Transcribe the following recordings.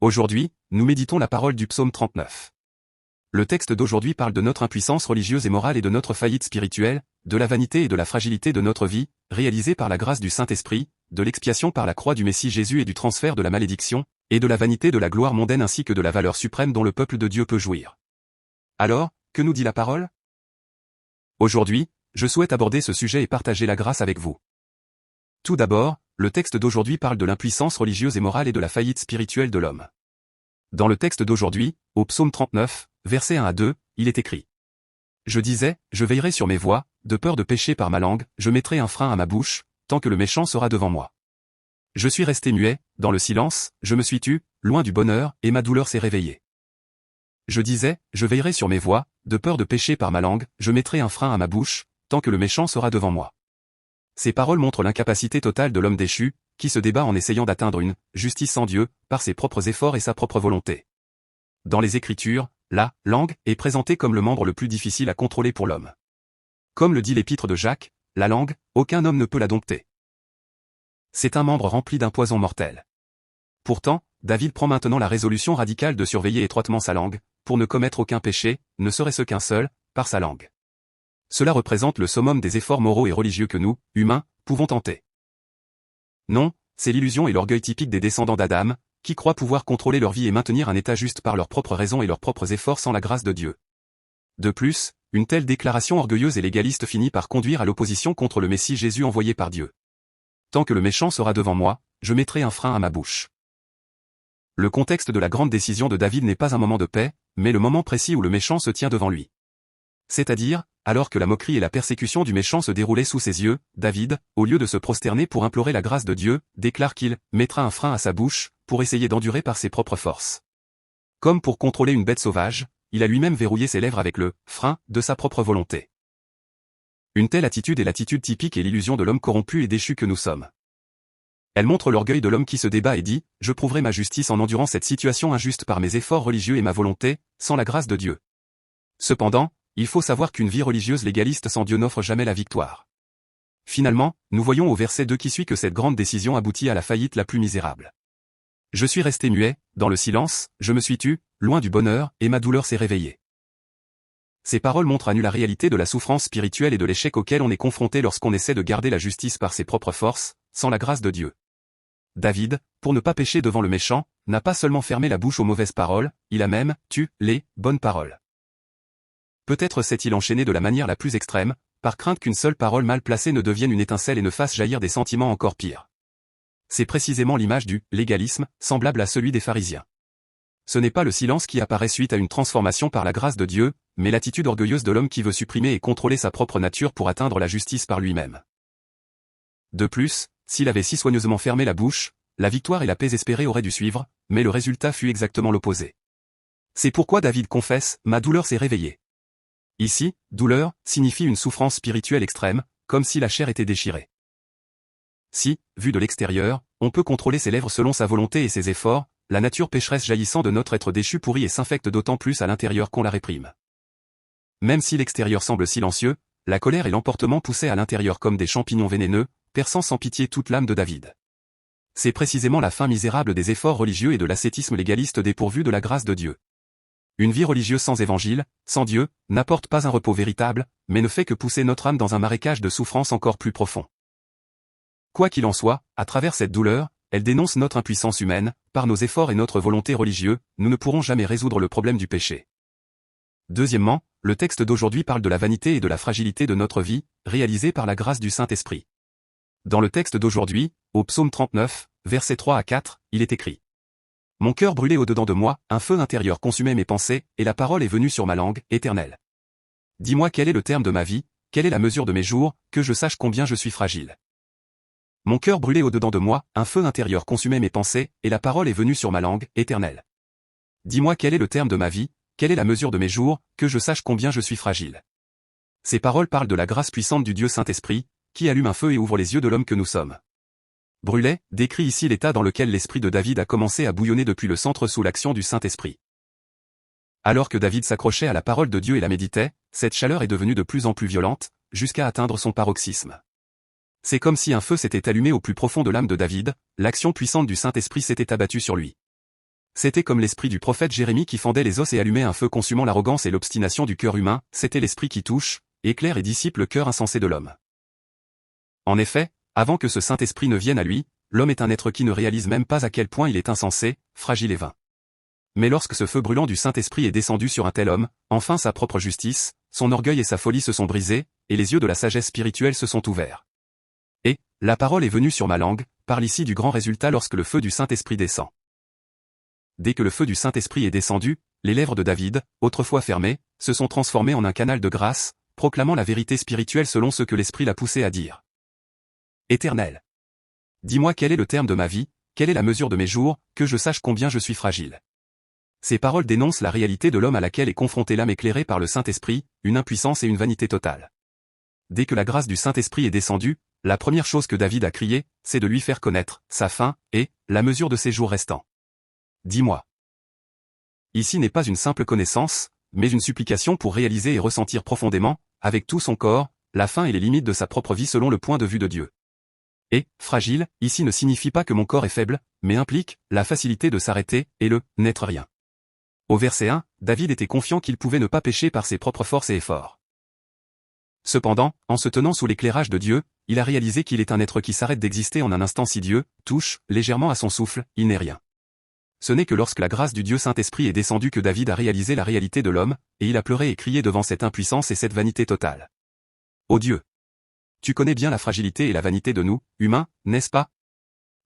Aujourd'hui, nous méditons la parole du psaume 39. Le texte d'aujourd'hui parle de notre impuissance religieuse et morale et de notre faillite spirituelle, de la vanité et de la fragilité de notre vie, réalisée par la grâce du Saint-Esprit, de l'expiation par la croix du Messie Jésus et du transfert de la malédiction, et de la vanité de la gloire mondaine ainsi que de la valeur suprême dont le peuple de Dieu peut jouir. Alors, que nous dit la parole? Aujourd'hui, je souhaite aborder ce sujet et partager la grâce avec vous. Tout d'abord, le texte d'aujourd'hui parle de l'impuissance religieuse et morale et de la faillite spirituelle de l'homme. Dans le texte d'aujourd'hui, au psaume 39, versets 1 à 2, il est écrit: Je disais, je veillerai sur mes voies, de peur de pécher par ma langue, je mettrai un frein à ma bouche, tant que le méchant sera devant moi. Je suis resté muet, dans le silence, je me suis tu, loin du bonheur, et ma douleur s'est réveillée. Je disais, je veillerai sur mes voies, de peur de pécher par ma langue, je mettrai un frein à ma bouche, tant que le méchant sera devant moi. Ces paroles montrent l'incapacité totale de l'homme déchu, qui se débat en essayant d'atteindre une justice sans Dieu, par ses propres efforts et sa propre volonté. Dans les Écritures, la langue est présentée comme le membre le plus difficile à contrôler pour l'homme. Comme le dit l'épître de Jacques, la langue, aucun homme ne peut la dompter. C'est un membre rempli d'un poison mortel. Pourtant, David prend maintenant la résolution radicale de surveiller étroitement sa langue, pour ne commettre aucun péché, ne serait-ce qu'un seul, par sa langue. Cela représente le summum des efforts moraux et religieux que nous, humains, pouvons tenter. Non, c'est l'illusion et l'orgueil typique des descendants d'Adam, qui croient pouvoir contrôler leur vie et maintenir un état juste par leurs propres raisons et leurs propres efforts sans la grâce de Dieu. De plus, une telle déclaration orgueilleuse et légaliste finit par conduire à l'opposition contre le Messie Jésus envoyé par Dieu. Tant que le méchant sera devant moi, je mettrai un frein à ma bouche. Le contexte de la grande décision de David n'est pas un moment de paix, mais le moment précis où le méchant se tient devant lui. C'est-à-dire, alors que la moquerie et la persécution du méchant se déroulaient sous ses yeux, David, au lieu de se prosterner pour implorer la grâce de Dieu, déclare qu'il mettra un frein à sa bouche, pour essayer d'endurer par ses propres forces. Comme pour contrôler une bête sauvage, il a lui-même verrouillé ses lèvres avec le frein de sa propre volonté. Une telle attitude est l'attitude typique et l'illusion de l'homme corrompu et déchu que nous sommes. Elle montre l'orgueil de l'homme qui se débat et dit « Je prouverai ma justice en endurant cette situation injuste par mes efforts religieux et ma volonté, sans la grâce de Dieu. » Cependant, il faut savoir qu'une vie religieuse légaliste sans Dieu n'offre jamais la victoire. Finalement, nous voyons au verset 2 qui suit que cette grande décision aboutit à la faillite la plus misérable. Je suis resté muet, dans le silence, je me suis tu, loin du bonheur, et ma douleur s'est réveillée. Ces paroles montrent à nu la réalité de la souffrance spirituelle et de l'échec auquel on est confronté lorsqu'on essaie de garder la justice par ses propres forces, sans la grâce de Dieu. David, pour ne pas pécher devant le méchant, n'a pas seulement fermé la bouche aux mauvaises paroles, il a même tu les bonnes paroles. Peut-être s'est-il enchaîné de la manière la plus extrême, par crainte qu'une seule parole mal placée ne devienne une étincelle et ne fasse jaillir des sentiments encore pires. C'est précisément l'image du légalisme, semblable à celui des pharisiens. Ce n'est pas le silence qui apparaît suite à une transformation par la grâce de Dieu, mais l'attitude orgueilleuse de l'homme qui veut supprimer et contrôler sa propre nature pour atteindre la justice par lui-même. De plus, s'il avait si soigneusement fermé la bouche, la victoire et la paix espérée auraient dû suivre, mais le résultat fut exactement l'opposé. C'est pourquoi David confesse « Ma douleur s'est réveillée ». Ici, douleur signifie une souffrance spirituelle extrême, comme si la chair était déchirée. Si, vu de l'extérieur, on peut contrôler ses lèvres selon sa volonté et ses efforts, la nature pécheresse jaillissant de notre être déchu pourrit et s'infecte d'autant plus à l'intérieur qu'on la réprime. Même si l'extérieur semble silencieux, la colère et l'emportement poussaient à l'intérieur comme des champignons vénéneux, perçant sans pitié toute l'âme de David. C'est précisément la fin misérable des efforts religieux et de l'ascétisme légaliste dépourvu de la grâce de Dieu. Une vie religieuse sans évangile, sans Dieu, n'apporte pas un repos véritable, mais ne fait que pousser notre âme dans un marécage de souffrance encore plus profond. Quoi qu'il en soit, à travers cette douleur, elle dénonce notre impuissance humaine, par nos efforts et notre volonté religieuse, nous ne pourrons jamais résoudre le problème du péché. Deuxièmement, le texte d'aujourd'hui parle de la vanité et de la fragilité de notre vie, réalisée par la grâce du Saint-Esprit. Dans le texte d'aujourd'hui, au psaume 39, versets 3 à 4, il est écrit: Mon cœur brûlait au-dedans de moi, un feu intérieur consumait mes pensées, et la parole est venue sur ma langue, Éternel. Dis-moi quel est le terme de ma vie, quelle est la mesure de mes jours, que je sache combien je suis fragile. Mon cœur brûlait au-dedans de moi, un feu intérieur consumait mes pensées, et la parole est venue sur ma langue, Éternel. Dis-moi quel est le terme de ma vie, quelle est la mesure de mes jours, que je sache combien je suis fragile. Ces paroles parlent de la grâce puissante du Dieu Saint-Esprit, qui allume un feu et ouvre les yeux de l'homme que nous sommes. Brûlait décrit ici l'état dans lequel l'esprit de David a commencé à bouillonner depuis le centre sous l'action du Saint-Esprit. Alors que David s'accrochait à la parole de Dieu et la méditait, cette chaleur est devenue de plus en plus violente, jusqu'à atteindre son paroxysme. C'est comme si un feu s'était allumé au plus profond de l'âme de David, l'action puissante du Saint-Esprit s'était abattue sur lui. C'était comme l'esprit du prophète Jérémie qui fendait les os et allumait un feu consumant l'arrogance et l'obstination du cœur humain, c'était l'esprit qui touche, éclaire et dissipe le cœur insensé de l'homme. En effet, avant que ce Saint-Esprit ne vienne à lui, l'homme est un être qui ne réalise même pas à quel point il est insensé, fragile et vain. Mais lorsque ce feu brûlant du Saint-Esprit est descendu sur un tel homme, enfin sa propre justice, son orgueil et sa folie se sont brisés, et les yeux de la sagesse spirituelle se sont ouverts. Et, la parole est venue sur ma langue, parle ici du grand résultat lorsque le feu du Saint-Esprit descend. Dès que le feu du Saint-Esprit est descendu, les lèvres de David, autrefois fermées, se sont transformées en un canal de grâce, proclamant la vérité spirituelle selon ce que l'Esprit l'a poussé à dire. Éternel. Dis-moi quel est le terme de ma vie, quelle est la mesure de mes jours, que je sache combien je suis fragile. Ces paroles dénoncent la réalité de l'homme à laquelle est confrontée l'âme éclairée par le Saint-Esprit, une impuissance et une vanité totale. Dès que la grâce du Saint-Esprit est descendue, la première chose que David a crié, c'est de lui faire connaître sa fin et la mesure de ses jours restants. Dis-moi. Ici n'est pas une simple connaissance, mais une supplication pour réaliser et ressentir profondément, avec tout son corps, la fin et les limites de sa propre vie selon le point de vue de Dieu. Et, fragile, ici ne signifie pas que mon corps est faible, mais implique la facilité de s'arrêter et le n'être rien. Au verset 1, David était confiant qu'il pouvait ne pas pécher par ses propres forces et efforts. Cependant, en se tenant sous l'éclairage de Dieu, il a réalisé qu'il est un être qui s'arrête d'exister en un instant si Dieu touche légèrement à son souffle, il n'est rien. Ce n'est que lorsque la grâce du Dieu Saint-Esprit est descendue que David a réalisé la réalité de l'homme, et il a pleuré et crié devant cette impuissance et cette vanité totale. Ô Dieu! Tu connais bien la fragilité et la vanité de nous, humains, n'est-ce pas?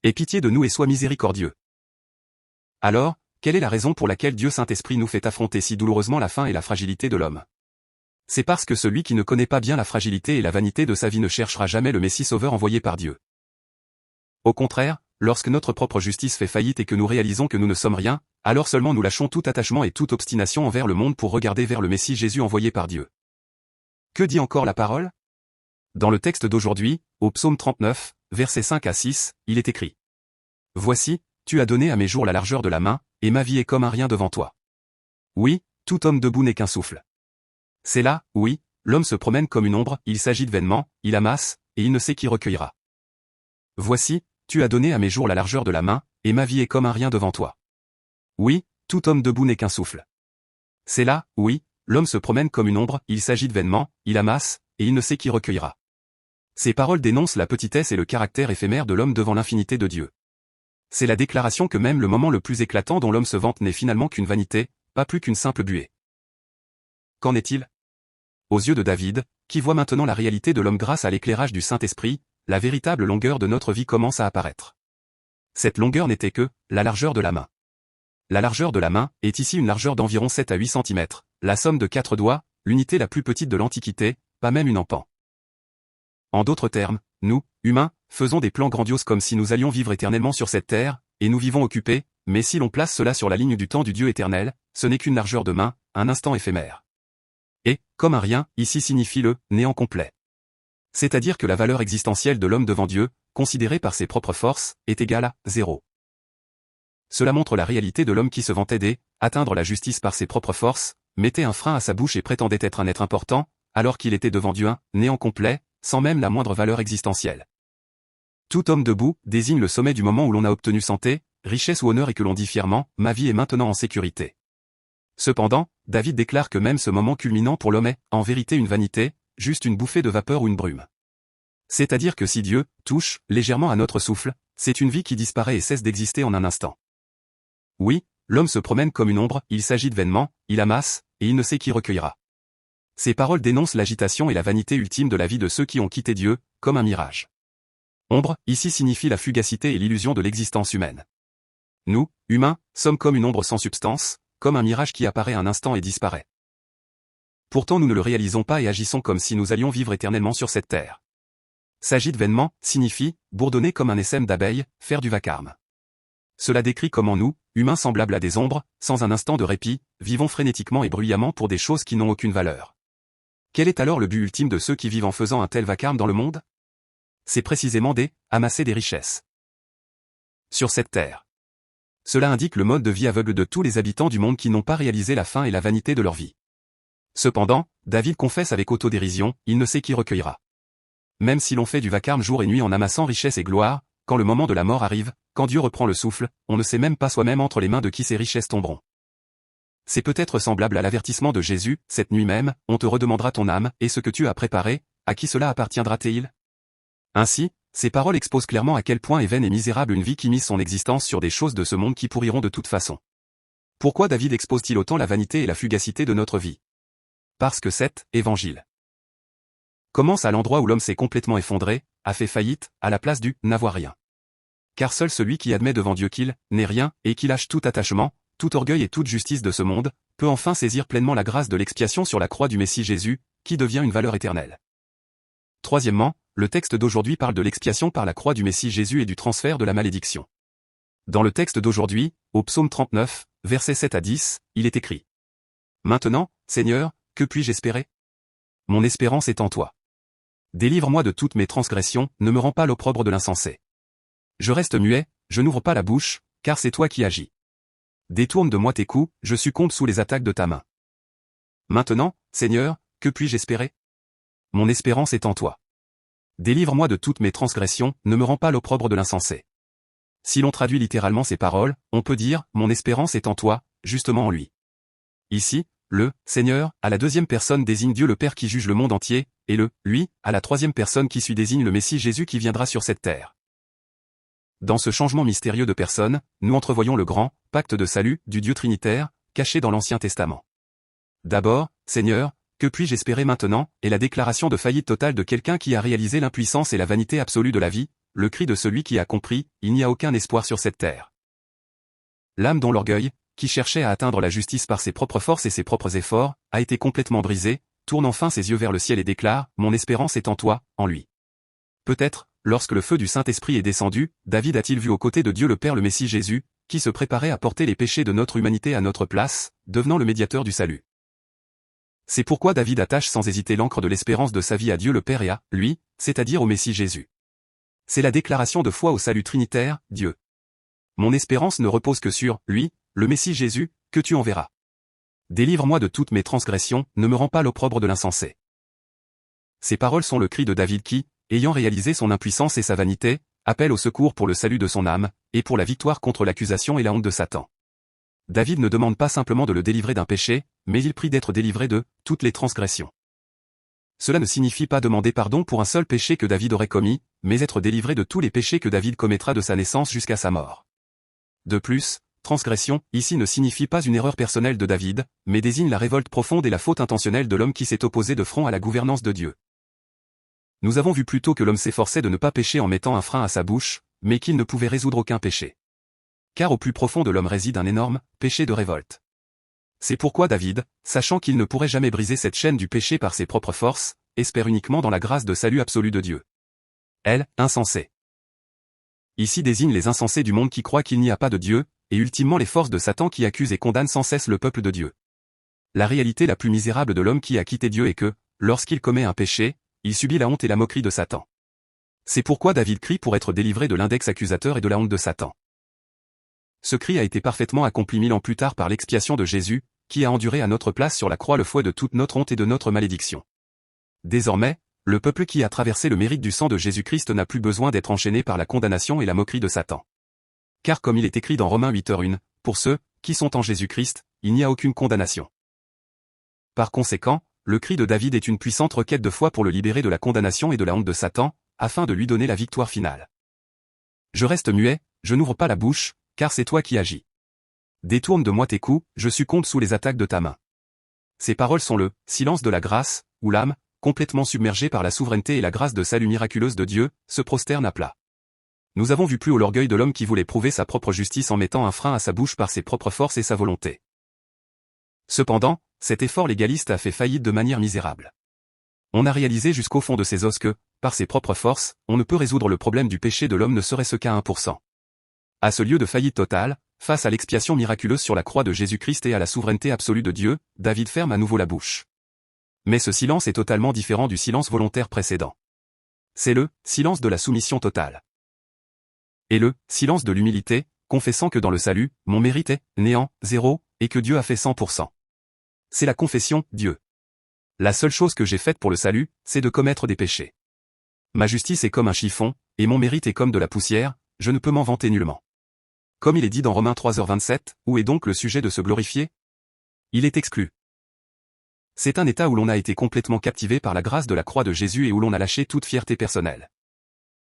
Aie pitié de nous et sois miséricordieux. Alors, quelle est la raison pour laquelle Dieu Saint-Esprit nous fait affronter si douloureusement la faim et la fragilité de l'homme? C'est parce que celui qui ne connaît pas bien la fragilité et la vanité de sa vie ne cherchera jamais le Messie sauveur envoyé par Dieu. Au contraire, lorsque notre propre justice fait faillite et que nous réalisons que nous ne sommes rien, alors seulement nous lâchons tout attachement et toute obstination envers le monde pour regarder vers le Messie Jésus envoyé par Dieu. Que dit encore la parole? Dans le texte d'aujourd'hui, au psaume 39, versets 5 à 6, il est écrit. Voici, tu as donné à mes jours la largeur de la main, et ma vie est comme un rien devant toi. Oui, tout homme debout n'est qu'un souffle. C'est là, oui, l'homme se promène comme une ombre, il s'agite vainement, il amasse, et il ne sait qui recueillera. Voici, tu as donné à mes jours la largeur de la main, et ma vie est comme un rien devant toi. Oui, tout homme debout n'est qu'un souffle. C'est là, oui, l'homme se promène comme une ombre, il s'agite vainement, il amasse, et il ne sait qui recueillera. Ces paroles dénoncent la petitesse et le caractère éphémère de l'homme devant l'infinité de Dieu. C'est la déclaration que même le moment le plus éclatant dont l'homme se vante n'est finalement qu'une vanité, pas plus qu'une simple buée. Qu'en est-il? Aux yeux de David, qui voit maintenant la réalité de l'homme grâce à l'éclairage du Saint-Esprit, la véritable longueur de notre vie commence à apparaître. Cette longueur n'était que la largeur de la main. La largeur de la main est ici une largeur d'environ 7 à 8 cm, la somme de 4 doigts, l'unité la plus petite de l'Antiquité, pas même une empan. En d'autres termes, nous, humains, faisons des plans grandioses comme si nous allions vivre éternellement sur cette terre, et nous vivons occupés, mais si l'on place cela sur la ligne du temps du Dieu éternel, ce n'est qu'une largeur de main, un instant éphémère. Et, comme un rien, ici signifie le néant complet. C'est-à-dire que la valeur existentielle de l'homme devant Dieu, considérée par ses propres forces, est égale à 0. Cela montre la réalité de l'homme qui se vantait atteindre la justice par ses propres forces, mettait un frein à sa bouche et prétendait être un être important, alors qu'il était devant Dieu un néant complet, sans même la moindre valeur existentielle. Tout homme debout désigne le sommet du moment où l'on a obtenu santé, richesse ou honneur et que l'on dit fièrement « ma vie est maintenant en sécurité ». Cependant, David déclare que même ce moment culminant pour l'homme est, en vérité une vanité, juste une bouffée de vapeur ou une brume. C'est-à-dire que si Dieu touche légèrement à notre souffle, c'est une vie qui disparaît et cesse d'exister en un instant. Oui, l'homme se promène comme une ombre, il s'agite vainement, il amasse, et il ne sait qui recueillera. Ces paroles dénoncent l'agitation et la vanité ultime de la vie de ceux qui ont quitté Dieu, comme un mirage. Ombre, ici signifie la fugacité et l'illusion de l'existence humaine. Nous, humains, sommes comme une ombre sans substance, comme un mirage qui apparaît un instant et disparaît. Pourtant nous ne le réalisons pas et agissons comme si nous allions vivre éternellement sur cette terre. S'agite vainement, signifie, bourdonner comme un essaim d'abeilles, faire du vacarme. Cela décrit comment nous, humains semblables à des ombres, sans un instant de répit, vivons frénétiquement et bruyamment pour des choses qui n'ont aucune valeur. Quel est alors le but ultime de ceux qui vivent en faisant un tel vacarme dans le monde? C'est précisément amasser des richesses. Sur cette terre. Cela indique le mode de vie aveugle de tous les habitants du monde qui n'ont pas réalisé la fin et la vanité de leur vie. Cependant, David confesse avec autodérision, il ne sait qui recueillera. Même si l'on fait du vacarme jour et nuit en amassant richesse et gloire, quand le moment de la mort arrive, quand Dieu reprend le souffle, on ne sait même pas soi-même entre les mains de qui ces richesses tomberont. C'est peut-être semblable à l'avertissement de Jésus, cette nuit même, on te redemandera ton âme, et ce que tu as préparé, à qui cela appartiendra-t-il? Ainsi, ces paroles exposent clairement à quel point est vaine et misérable une vie qui mise son existence sur des choses de ce monde qui pourriront de toute façon. Pourquoi David expose-t-il autant la vanité et la fugacité de notre vie? Parce que cet évangile commence à l'endroit où l'homme s'est complètement effondré, a fait faillite, à la place du « n'avoir rien ». Car seul celui qui admet devant Dieu qu'il n'est rien, et qui lâche tout attachement, tout orgueil et toute justice de ce monde, peut enfin saisir pleinement la grâce de l'expiation sur la croix du Messie Jésus, qui devient une valeur éternelle. Troisièmement, le texte d'aujourd'hui parle de l'expiation par la croix du Messie Jésus et du transfert de la malédiction. Dans le texte d'aujourd'hui, au psaume 39, versets 7 à 10, il est écrit: « Maintenant, Seigneur, que puis-je espérer? Mon espérance est en toi. Délivre-moi de toutes mes transgressions, ne me rends pas l'opprobre de l'insensé. Je reste muet, je n'ouvre pas la bouche, car c'est toi qui agis. Détourne de moi tes coups, je succombe sous les attaques de ta main. Maintenant, Seigneur, que puis-je espérer? Mon espérance est en toi. Délivre-moi de toutes mes transgressions, ne me rends pas l'opprobre de l'insensé. » Si l'on traduit littéralement ces paroles, on peut dire « Mon espérance est en toi, justement en lui ». Ici, le « Seigneur » à la deuxième personne désigne Dieu le Père qui juge le monde entier, et le « lui » à la troisième personne qui suit désigne le Messie Jésus qui viendra sur cette terre. Dans ce changement mystérieux de personne, nous entrevoyons le grand pacte de salut du Dieu trinitaire, caché dans l'Ancien Testament. D'abord, Seigneur, que puis-je espérer maintenant, est la déclaration de faillite totale de quelqu'un qui a réalisé l'impuissance et la vanité absolue de la vie, le cri de celui qui a compris, il n'y a aucun espoir sur cette terre. L'âme dont l'orgueil, qui cherchait à atteindre la justice par ses propres forces et ses propres efforts, a été complètement brisé, tourne enfin ses yeux vers le ciel et déclare « Mon espérance est en toi, en lui ». Peut-être, lorsque le feu du Saint-Esprit est descendu, David a-t-il vu aux côtés de Dieu le Père le Messie Jésus, qui se préparait à porter les péchés de notre humanité à notre place, devenant le médiateur du salut. C'est pourquoi David attache sans hésiter l'encre de l'espérance de sa vie à Dieu le Père et à lui, c'est-à-dire au Messie Jésus. C'est la déclaration de foi au salut trinitaire, Dieu. Mon espérance ne repose que sur lui, le Messie Jésus, que tu enverras. Délivre-moi de toutes mes transgressions, ne me rends pas l'opprobre de l'insensé. Ces paroles sont le cri de David qui, ayant réalisé son impuissance et sa vanité, appelle au secours pour le salut de son âme, et pour la victoire contre l'accusation et la honte de Satan. David ne demande pas simplement de le délivrer d'un péché, mais il prie d'être délivré de toutes les transgressions. Cela ne signifie pas demander pardon pour un seul péché que David aurait commis, mais être délivré de tous les péchés que David commettra de sa naissance jusqu'à sa mort. De plus, transgression, ici ne signifie pas une erreur personnelle de David, mais désigne la révolte profonde et la faute intentionnelle de l'homme qui s'est opposé de front à la gouvernance de Dieu. Nous avons vu plus tôt que l'homme s'efforçait de ne pas pécher en mettant un frein à sa bouche, mais qu'il ne pouvait résoudre aucun péché. Car au plus profond de l'homme réside un énorme péché de révolte. C'est pourquoi David, sachant qu'il ne pourrait jamais briser cette chaîne du péché par ses propres forces, espère uniquement dans la grâce de salut absolu de Dieu. Elle, insensé. Ici désigne les insensés du monde qui croient qu'il n'y a pas de Dieu, et ultimement les forces de Satan qui accusent et condamnent sans cesse le peuple de Dieu. La réalité la plus misérable de l'homme qui a quitté Dieu est que, lorsqu'il commet un péché, il subit la honte et la moquerie de Satan. C'est pourquoi David crie pour être délivré de l'index accusateur et de la honte de Satan. Ce cri a été parfaitement accompli 1000 ans plus tard par l'expiation de Jésus, qui a enduré à notre place sur la croix le fouet de toute notre honte et de notre malédiction. Désormais, le peuple qui a traversé le mérite du sang de Jésus-Christ n'a plus besoin d'être enchaîné par la condamnation et la moquerie de Satan. Car comme il est écrit dans Romains 8h1, pour ceux qui sont en Jésus-Christ, il n'y a aucune condamnation. Par conséquent, le cri de David est une puissante requête de foi pour le libérer de la condamnation et de la honte de Satan, afin de lui donner la victoire finale. Je reste muet, je n'ouvre pas la bouche, car c'est toi qui agis. Détourne de moi tes coups, je succombe sous les attaques de ta main. Ces paroles sont le silence de la grâce, où l'âme, complètement submergée par la souveraineté et la grâce de salut miraculeuse de Dieu, se prosterne à plat. Nous avons vu plus haut l'orgueil de l'homme qui voulait prouver sa propre justice en mettant un frein à sa bouche par ses propres forces et sa volonté. Cependant, cet effort légaliste a fait faillite de manière misérable. On a réalisé jusqu'au fond de ses os que, par ses propres forces, on ne peut résoudre le problème du péché de l'homme ne serait-ce qu'à 1%. À ce lieu de faillite totale, face à l'expiation miraculeuse sur la croix de Jésus-Christ et à la souveraineté absolue de Dieu, David ferme à nouveau la bouche. Mais ce silence est totalement différent du silence volontaire précédent. C'est le silence de la soumission totale. Et le silence de l'humilité, confessant que dans le salut, mon mérite est néant, zéro, et que Dieu a fait 100%. C'est la confession, Dieu. La seule chose que j'ai faite pour le salut, c'est de commettre des péchés. Ma justice est comme un chiffon, et mon mérite est comme de la poussière, je ne peux m'en vanter nullement. Comme il est dit dans Romains 3h27, où est donc le sujet de se glorifier? Il est exclu. C'est un état où l'on a été complètement captivé par la grâce de la croix de Jésus et où l'on a lâché toute fierté personnelle.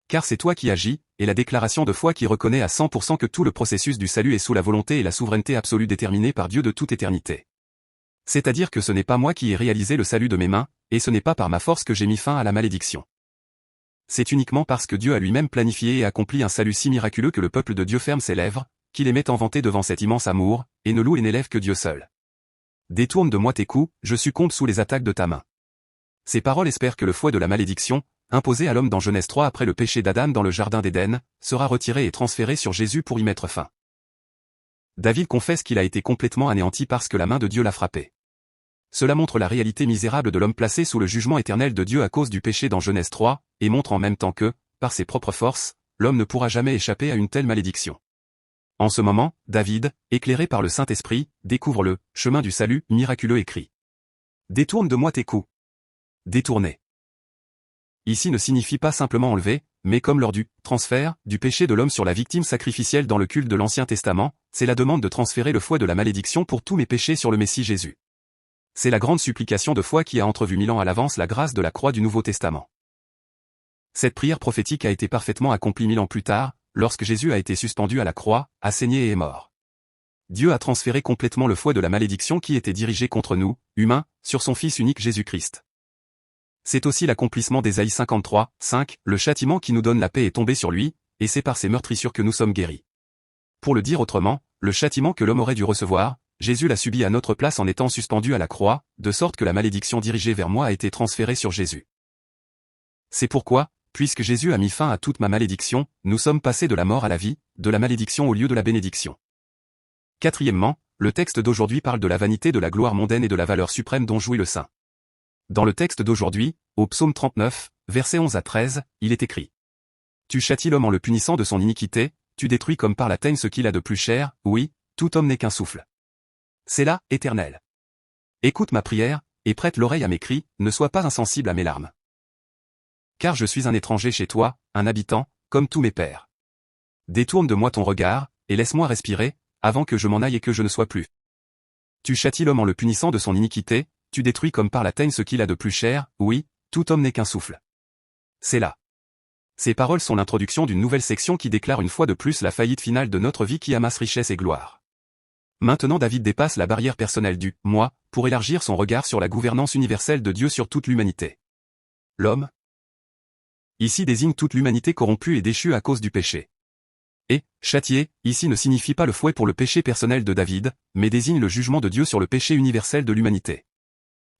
Car c'est toi qui agis, et la déclaration de foi qui reconnaît à 100% que tout le processus du salut est sous la volonté et la souveraineté absolue déterminée par Dieu de toute éternité. C'est-à-dire que ce n'est pas moi qui ai réalisé le salut de mes mains, et ce n'est pas par ma force que j'ai mis fin à la malédiction. C'est uniquement parce que Dieu a lui-même planifié et accompli un salut si miraculeux que le peuple de Dieu ferme ses lèvres, qu'il les met en vanter devant cet immense amour, et ne loue et n'élève que Dieu seul. Détourne de moi tes coups, je succombe sous les attaques de ta main. Ces paroles espèrent que le fouet de la malédiction, imposé à l'homme dans Genèse 3 après le péché d'Adam dans le jardin d'Éden, sera retiré et transféré sur Jésus pour y mettre fin. David confesse qu'il a été complètement anéanti parce que la main de Dieu l'a frappé. Cela montre la réalité misérable de l'homme placé sous le jugement éternel de Dieu à cause du péché dans Genèse 3, et montre en même temps que, par ses propres forces, l'homme ne pourra jamais échapper à une telle malédiction. En ce moment, David, éclairé par le Saint-Esprit, découvre le « chemin du salut » miraculeux écrit. Détourne de moi tes coups. Détourner. Ici ne signifie pas simplement enlever, mais comme lors du transfert du péché de l'homme sur la victime sacrificielle dans le culte de l'Ancien Testament, c'est la demande de transférer le fouet de la malédiction pour tous mes péchés sur le Messie Jésus. C'est la grande supplication de foi qui a entrevu 1000 ans à l'avance la grâce de la croix du Nouveau Testament. Cette prière prophétique a été parfaitement accomplie 1000 ans plus tard, lorsque Jésus a été suspendu à la croix, a saigné et est mort. Dieu a transféré complètement le fouet de la malédiction qui était dirigé contre nous, humains, sur son Fils unique Jésus-Christ. C'est aussi l'accomplissement d'Ésaïe 53, 5, le châtiment qui nous donne la paix est tombé sur lui, et c'est par ses meurtrissures que nous sommes guéris. Pour le dire autrement, le châtiment que l'homme aurait dû recevoir, Jésus l'a subi à notre place en étant suspendu à la croix, de sorte que la malédiction dirigée vers moi a été transférée sur Jésus. C'est pourquoi, puisque Jésus a mis fin à toute ma malédiction, nous sommes passés de la mort à la vie, de la malédiction au lieu de la bénédiction. Quatrièmement, le texte d'aujourd'hui parle de la vanité de la gloire mondaine et de la valeur suprême dont jouit le saint. Dans le texte d'aujourd'hui, au psaume 39, versets 11 à 13, il est écrit. Tu châties l'homme en le punissant de son iniquité, tu détruis comme par la teigne ce qu'il a de plus cher, oui, tout homme n'est qu'un souffle. C'est là, Éternel. Écoute ma prière, et prête l'oreille à mes cris, ne sois pas insensible à mes larmes. Car je suis un étranger chez toi, un habitant, comme tous mes pères. Détourne de moi ton regard, et laisse-moi respirer, avant que je m'en aille et que je ne sois plus. Tu châties l'homme en le punissant de son iniquité, tu détruis comme par la teigne ce qu'il a de plus cher, oui, tout homme n'est qu'un souffle. C'est là. Ces paroles sont l'introduction d'une nouvelle section qui déclare une fois de plus la faillite finale de notre vie qui amasse richesse et gloire. Maintenant David dépasse la barrière personnelle du « moi » pour élargir son regard sur la gouvernance universelle de Dieu sur toute l'humanité. L'homme ici désigne toute l'humanité corrompue et déchue à cause du péché. Et, châtier, ici ne signifie pas le fouet pour le péché personnel de David, mais désigne le jugement de Dieu sur le péché universel de l'humanité.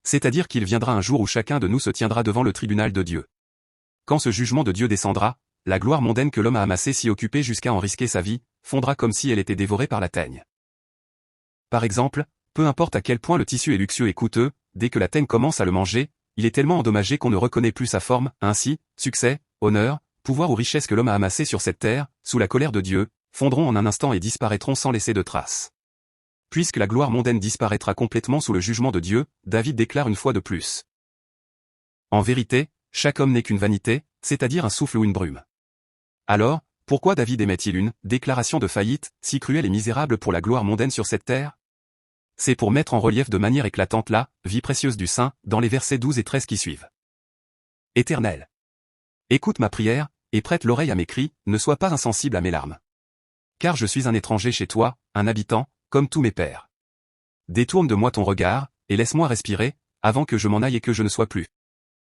C'est-à-dire qu'il viendra un jour où chacun de nous se tiendra devant le tribunal de Dieu. Quand ce jugement de Dieu descendra, la gloire mondaine que l'homme a amassée si occupée jusqu'à en risquer sa vie, fondra comme si elle était dévorée par la teigne. Par exemple, peu importe à quel point le tissu est luxueux et coûteux, dès que la teigne commence à le manger, il est tellement endommagé qu'on ne reconnaît plus sa forme, ainsi, succès, honneur, pouvoir ou richesse que l'homme a amassé sur cette terre, sous la colère de Dieu, fondront en un instant et disparaîtront sans laisser de traces. Puisque la gloire mondaine disparaîtra complètement sous le jugement de Dieu, David déclare une fois de plus. En vérité, chaque homme n'est qu'une vanité, c'est-à-dire un souffle ou une brume. Alors, pourquoi David émet-il une déclaration de faillite, si cruelle et misérable pour la gloire mondaine sur cette terre? C'est pour mettre en relief de manière éclatante la vie précieuse du saint, dans les versets 12 et 13 qui suivent. Éternel. Écoute ma prière, et prête l'oreille à mes cris, ne sois pas insensible à mes larmes. Car je suis un étranger chez toi, un habitant, comme tous mes pères. Détourne de moi ton regard, et laisse-moi respirer, avant que je m'en aille et que je ne sois plus.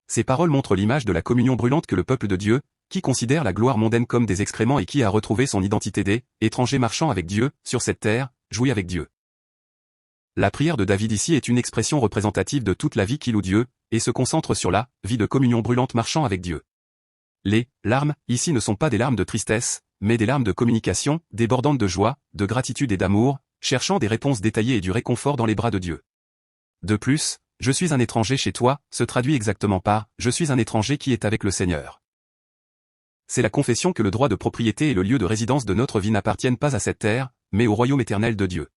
Ces paroles montrent l'image de la communion brûlante que le peuple de Dieu, qui considère la gloire mondaine comme des excréments et qui a retrouvé son identité d'étranger marchant avec Dieu, sur cette terre, jouit avec Dieu. La prière de David ici est une expression représentative de toute la vie qui loue Dieu, et se concentre sur la vie de communion brûlante marchant avec Dieu. Les larmes, ici ne sont pas des larmes de tristesse, mais des larmes de communication, débordantes de joie, de gratitude et d'amour, cherchant des réponses détaillées et du réconfort dans les bras de Dieu. De plus, je suis un étranger chez toi, se traduit exactement par je suis un étranger qui est avec le Seigneur. C'est la confession que le droit de propriété et le lieu de résidence de notre vie n'appartiennent pas à cette terre, mais au royaume éternel de Dieu.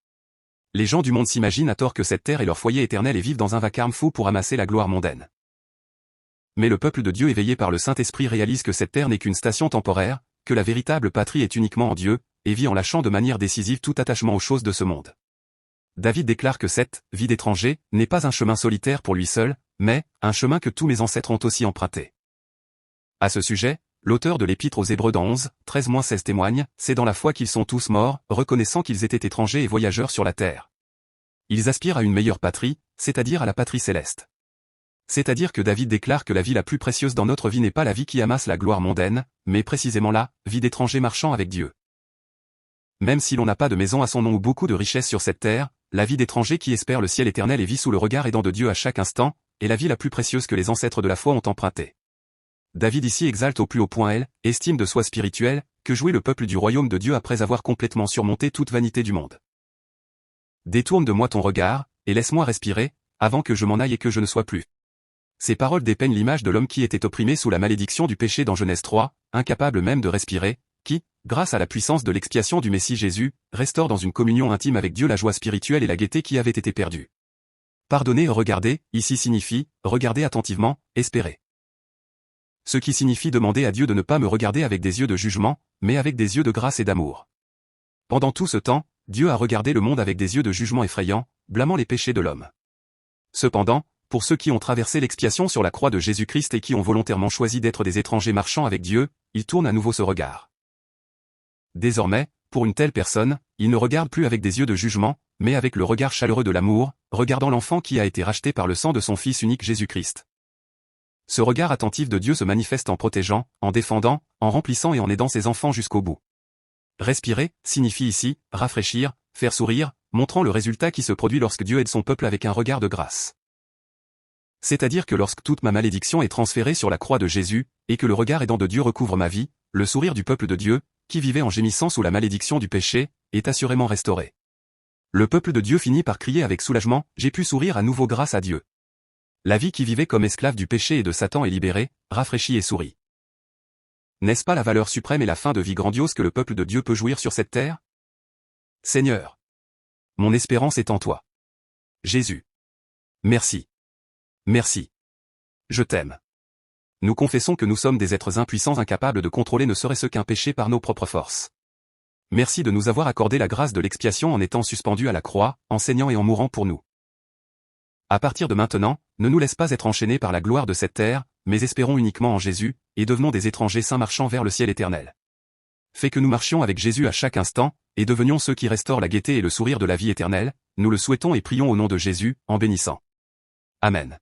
Les gens du monde s'imaginent à tort que cette terre est leur foyer éternel et vivent dans un vacarme fou pour amasser la gloire mondaine. Mais le peuple de Dieu éveillé par le Saint-Esprit réalise que cette terre n'est qu'une station temporaire, que la véritable patrie est uniquement en Dieu, et vit en lâchant de manière décisive tout attachement aux choses de ce monde. David déclare que cette vie d'étranger n'est pas un chemin solitaire pour lui seul, mais un chemin que tous mes ancêtres ont aussi emprunté. À ce sujet, l'auteur de l'Épître aux Hébreux dans 11, 13-16 témoigne, c'est dans la foi qu'ils sont tous morts, reconnaissant qu'ils étaient étrangers et voyageurs sur la terre. Ils aspirent à une meilleure patrie, c'est-à-dire à la patrie céleste. C'est-à-dire que David déclare que la vie la plus précieuse dans notre vie n'est pas la vie qui amasse la gloire mondaine, mais précisément la vie d'étranger marchant avec Dieu. Même si l'on n'a pas de maison à son nom ou beaucoup de richesses sur cette terre, la vie d'étranger qui espère le ciel éternel et vit sous le regard aidant de Dieu à chaque instant, est la vie la plus précieuse que les ancêtres de la foi ont empruntée. David ici exalte au plus haut point estime de soi spirituelle, que jouit le peuple du royaume de Dieu après avoir complètement surmonté toute vanité du monde. Détourne de moi ton regard, et laisse-moi respirer, avant que je m'en aille et que je ne sois plus. Ces paroles dépeignent l'image de l'homme qui était opprimé sous la malédiction du péché dans Genèse 3, incapable même de respirer, qui, grâce à la puissance de l'expiation du Messie Jésus, restaure dans une communion intime avec Dieu la joie spirituelle et la gaieté qui avait été perdue. Pardonner et regarder, ici signifie, regarder attentivement, espérer. Ce qui signifie demander à Dieu de ne pas me regarder avec des yeux de jugement, mais avec des yeux de grâce et d'amour. Pendant tout ce temps, Dieu a regardé le monde avec des yeux de jugement effrayants, blâmant les péchés de l'homme. Cependant, pour ceux qui ont traversé l'expiation sur la croix de Jésus-Christ et qui ont volontairement choisi d'être des étrangers marchant avec Dieu, il tourne à nouveau ce regard. Désormais, pour une telle personne, il ne regarde plus avec des yeux de jugement, mais avec le regard chaleureux de l'amour, regardant l'enfant qui a été racheté par le sang de son Fils unique Jésus-Christ. Ce regard attentif de Dieu se manifeste en protégeant, en défendant, en remplissant et en aidant ses enfants jusqu'au bout. Respirer, signifie ici, rafraîchir, faire sourire, montrant le résultat qui se produit lorsque Dieu aide son peuple avec un regard de grâce. C'est-à-dire que lorsque toute ma malédiction est transférée sur la croix de Jésus, et que le regard aidant de Dieu recouvre ma vie, le sourire du peuple de Dieu, qui vivait en gémissant sous la malédiction du péché, est assurément restauré. Le peuple de Dieu finit par crier avec soulagement, « J'ai pu sourire à nouveau grâce à Dieu ». La vie qui vivait comme esclave du péché et de Satan est libérée, rafraîchie et sourit. N'est-ce pas la valeur suprême et la fin de vie grandiose que le peuple de Dieu peut jouir sur cette terre? Seigneur, mon espérance est en toi. Jésus. Merci. Merci. Je t'aime. Nous confessons que nous sommes des êtres impuissants incapables de contrôler ne serait-ce qu'un péché par nos propres forces. Merci de nous avoir accordé la grâce de l'expiation en étant suspendus à la croix, en saignant et en mourant pour nous. À partir de maintenant, ne nous laisse pas être enchaînés par la gloire de cette terre, mais espérons uniquement en Jésus, et devenons des étrangers saints marchant vers le ciel éternel. Fais que nous marchions avec Jésus à chaque instant, et devenions ceux qui restaurent la gaieté et le sourire de la vie éternelle, nous le souhaitons et prions au nom de Jésus, en bénissant. Amen.